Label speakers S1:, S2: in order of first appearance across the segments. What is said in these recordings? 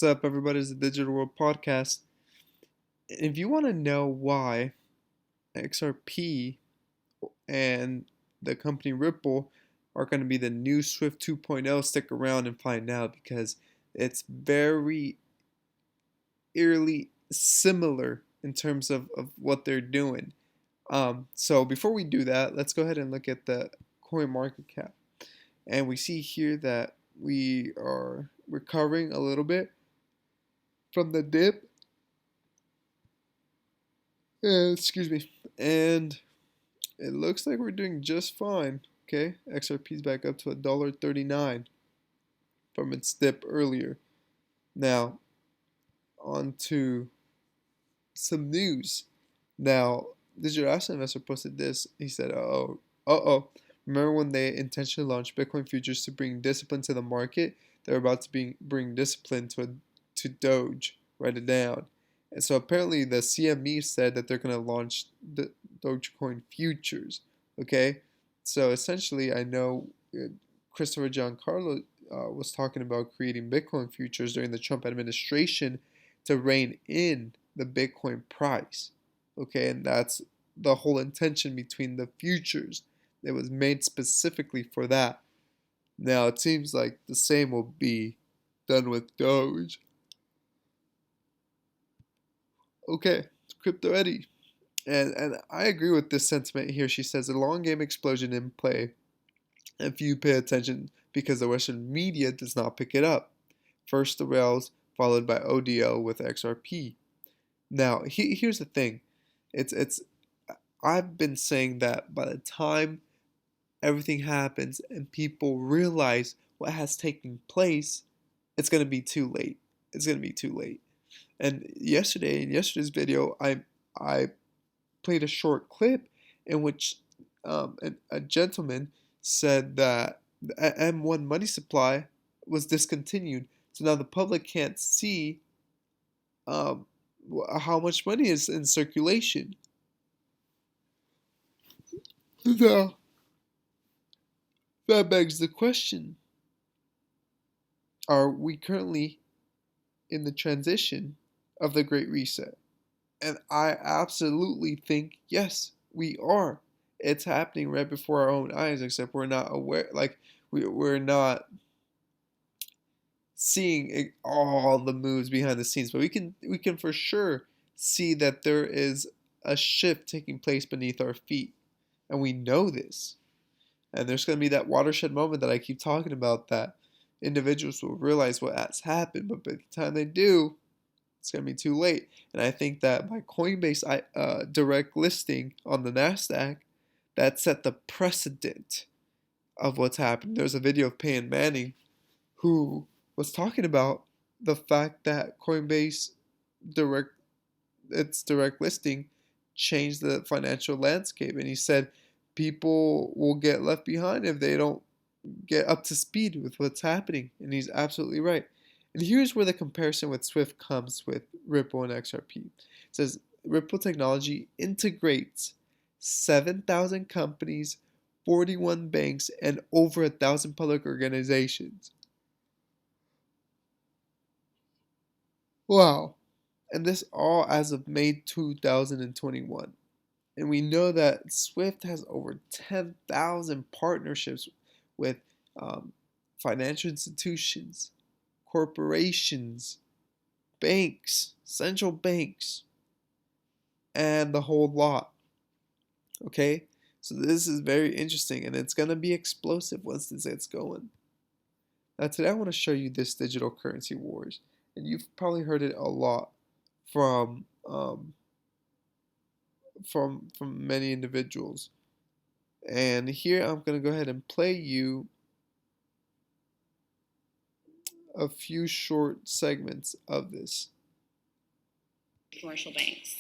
S1: up, everybody? It's the Digital World Podcast. If you want to know why XRP and the company Ripple are going to be the new Swift 2.0, stick around and find out because it's very eerily similar in terms of what they're doing. So before we do that, let's go ahead and look at the coin market cap. And we see here that we are recovering a little bit from the dip. Excuse me. And it looks like we're doing just fine. Okay, XRP's back up to $1.39 from its dip earlier. Now, on to some news. Now, Digital Asset Investor posted this. He said, remember when they intentionally launched Bitcoin futures to bring discipline to the market? They're about to bring discipline to Doge. Write it down. And so apparently the CME said that they're going to launch the Dogecoin futures. Okay, so essentially I know Christopher Giancarlo was talking about creating Bitcoin futures during the Trump administration to rein in the Bitcoin price. Okay, and that's the whole intention between the futures. It was made specifically for that. Now it seems like the same will be done with Doge. Okay, Crypto Eddie. And I agree with this sentiment here. She says a long game explosion in play if you pay attention because the Western media does not pick it up. First the rails, followed by ODL with XRP. Now here's the thing. It's I've been saying that by the time everything happens and people realize what has taken place, it's gonna be too late. It's gonna be too late. And in yesterday's video, I played a short clip in which a gentleman said that the M1 money supply was discontinued. So now the public can't see how much money is in circulation. Now, that begs the question, are we currently in the transition of the Great Reset? And I absolutely think, yes, we are. It's happening right before our own eyes, except we're not aware, like, we're not seeing all the moves behind the scenes. But we can for sure see that there is a shift taking place beneath our feet. And we know this. And there's going to be that watershed moment that I keep talking about, that individuals will realize what has happened. But by the time they do, it's going to be too late. And I think that by Coinbase direct listing on the NASDAQ, that set the precedent of what's happened. There's a video of Peyton Manning who was talking about the fact that Coinbase its direct listing changed the financial landscape. And he said people will get left behind if they don't get up to speed with what's happening. And he's absolutely right. And here's where the comparison with Swift comes with Ripple and XRP. It says Ripple technology integrates 7,000 companies, 41 banks, and over 1,000 public organizations. Wow. And this all as of May 2021. And we know that Swift has over 10,000 partnerships with financial institutions, corporations, banks, central banks, and the whole lot. Okay? So this is very interesting, and it's going to be explosive once this gets going. Now today I want to show you this digital currency wars. And you've probably heard it a lot from many individuals. And here I'm going to go ahead and play you a few short segments of this.
S2: Commercial banks.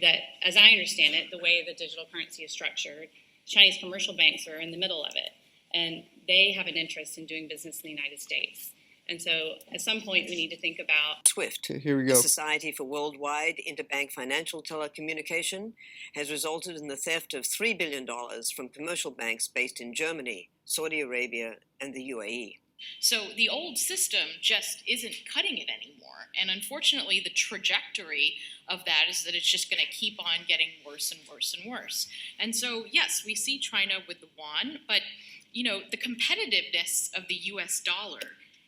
S2: That, as I understand it, the way the digital currency is structured, Chinese commercial banks are in the middle of it, and they have an interest in doing business in the United States. And so at some point we need to think about
S3: SWIFT.
S1: Okay, here we go.
S3: The Society for Worldwide Interbank Financial Telecommunication has resulted in the theft of $3 billion from commercial banks based in Germany, Saudi Arabia, and the UAE.
S4: So the old system just isn't cutting it anymore. And unfortunately, the trajectory of that is that it's just going to keep on getting worse and worse and worse. And so, yes, we see China with the yuan, but the competitiveness of the US dollar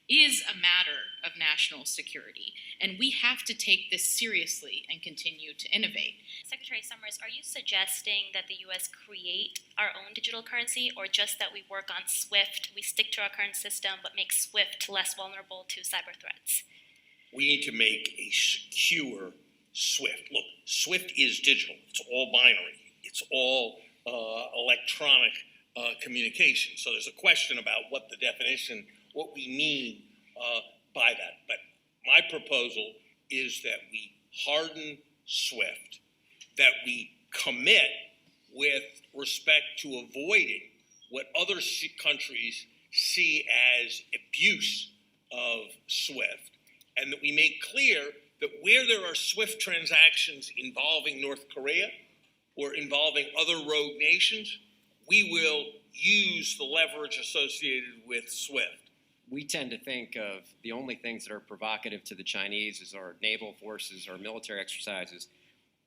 S4: is a matter of national security, and we have to take this seriously and continue to innovate.
S5: Secretary Summers, are you suggesting that the U.S. create our own digital currency, or just that we work on SWIFT, we stick to our current system, but make SWIFT less vulnerable to cyber threats?
S6: We need to make a secure SWIFT. Look, SWIFT is digital. It's all binary. It's all electronic communication. So there's a question about what the definition, what we mean by that. But my proposal is that we harden SWIFT, that we commit with respect to avoiding what other countries see as abuse of SWIFT, and that we make clear that where there are SWIFT transactions involving North Korea or involving other rogue nations, we will use the leverage associated with SWIFT.
S7: We tend to think of the only things that are provocative to the Chinese as our naval forces or military exercises.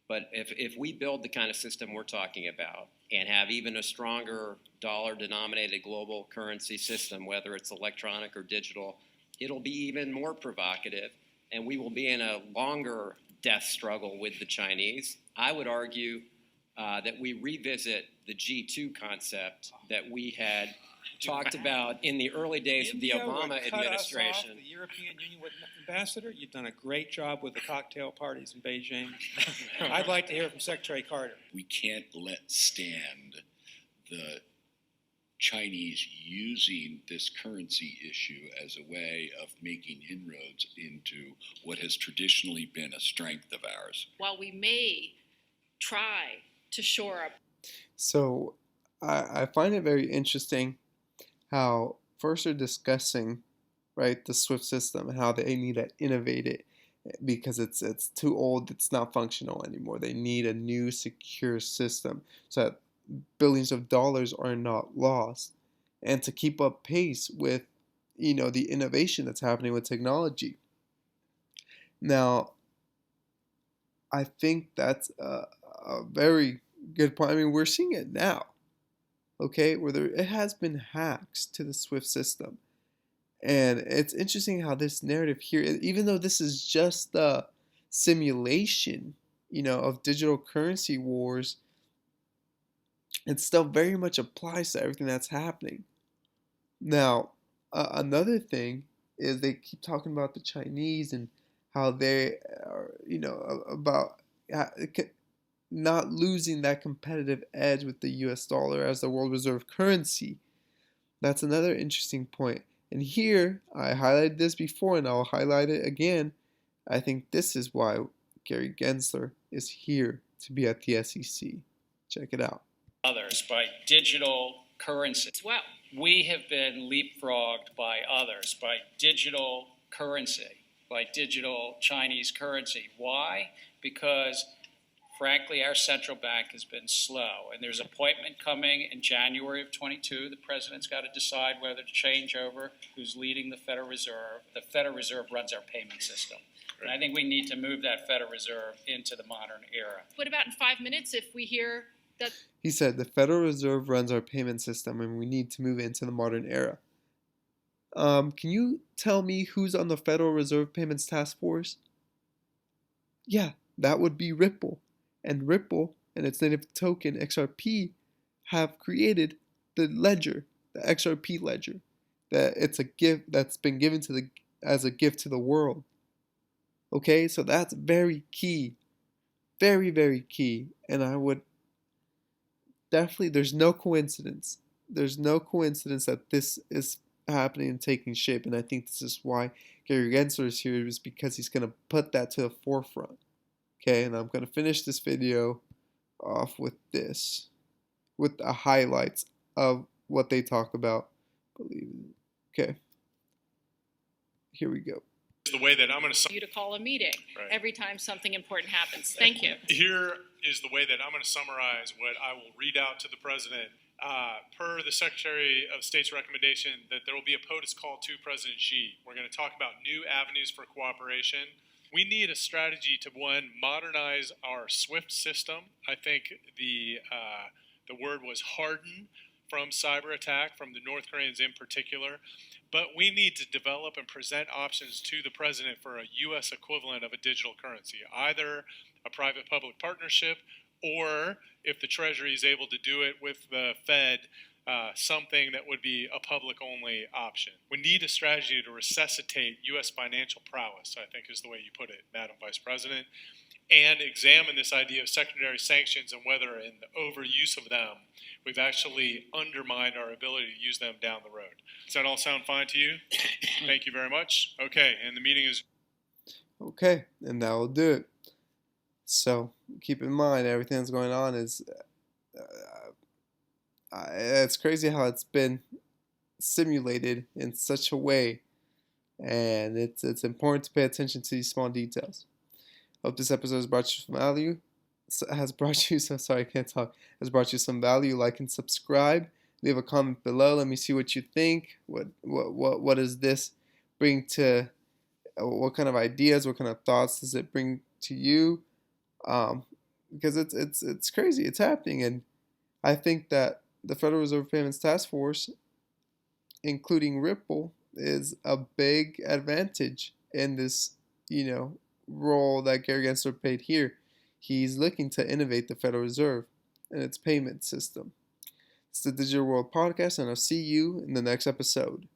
S7: But if we build the kind of system we're talking about and have even a stronger dollar-denominated global currency system, whether it's electronic or digital, it'll be even more provocative, and we will be in a longer death struggle with the Chinese. I would argue that we revisit the G2 concept that we had talked about in the early days of the Obama administration.
S8: The European Union ambassador, you've done a great job with the cocktail parties in Beijing. I'd like to hear from Secretary Carter.
S9: We can't let stand the Chinese using this currency issue as a way of making inroads into what has traditionally been a strength of ours.
S4: While we may try to shore up.
S1: So I find it very interesting how first they're discussing, right, the SWIFT system and how they need to innovate it because it's too old, it's not functional anymore. They need a new secure system so that billions of dollars are not lost, and to keep up pace with the innovation that's happening with technology. Now, I think that's a very good point. I mean, we're seeing it now. Okay, where it has been hacks to the SWIFT system. And it's interesting how this narrative here, even though this is just the simulation, of digital currency wars, it still very much applies to everything that's happening. Now, another thing is they keep talking about the Chinese and how they are, about not losing that competitive edge with the US dollar as the world reserve currency. That's another interesting point. And here, I highlighted this before and I'll highlight it again. I think this is why Gary Gensler is here to be at the SEC. Check it out.
S10: Others by digital currency.
S4: Well,
S10: we have been leapfrogged by others by digital currency, by digital Chinese currency. Why? Because frankly, our central bank has been slow, and there's an appointment coming in January of 22. The president's got to decide whether to change over who's leading the Federal Reserve. The Federal Reserve runs our payment system, and I think we need to move that Federal Reserve into the modern era.
S4: What about in 5 minutes if we hear that?
S1: He said the Federal Reserve runs our payment system, and we need to move it into the modern era. Can you tell me who's on the Federal Reserve Payments Task Force? Yeah, that would be Ripple. And Ripple and its native token XRP have created the ledger, the XRP ledger. That it's a gift that's been given as a gift to the world. Okay, so that's very key, very, very key. And I would definitely, there's no coincidence. There's no coincidence that this is happening and taking shape. And I think this is why Gary Gensler is here, is because he's going to put that to the forefront. Okay, and I'm going to finish this video off with this, with the highlights of what they talk about. Okay, here we go.
S11: The way that I'm going to
S4: you to call a meeting every time something important happens. Thank you.
S11: Here is the way that I'm going to summarize what I will read out to the president. Per the Secretary of State's recommendation, that there will be a POTUS call to President Xi. We're going to talk about new avenues for cooperation. We need a strategy to, one, modernize our SWIFT system. I think the word was harden from cyber attack, from the North Koreans in particular. But we need to develop and present options to the president for a U.S. equivalent of a digital currency, either a private-public partnership, or if the Treasury is able to do it with the Fed, something that would be a public-only option. We need a strategy to resuscitate U.S. financial prowess, I think is the way you put it, Madam Vice President, and examine this idea of secondary sanctions and whether in the overuse of them, we've actually undermined our ability to use them down the road. Does that all sound fine to you? Thank you very much. Okay, and the meeting is...
S1: Okay, and that will do it. So keep in mind, everything that's going on is... it's crazy how it's been simulated in such a way, and it's important to pay attention to these small details. Hope this episode has brought you some value. Has brought you some value. Like and subscribe. Leave a comment below. Let me see what you think. What does this bring to? What kind of ideas? What kind of thoughts does it bring to you? Because it's crazy. It's happening, and I think that the Federal Reserve Payments Task Force, including Ripple, is a big advantage in this, role that Gary Gensler played here. He's looking to innovate the Federal Reserve and its payment system. It's the Digital World Podcast, and I'll see you in the next episode.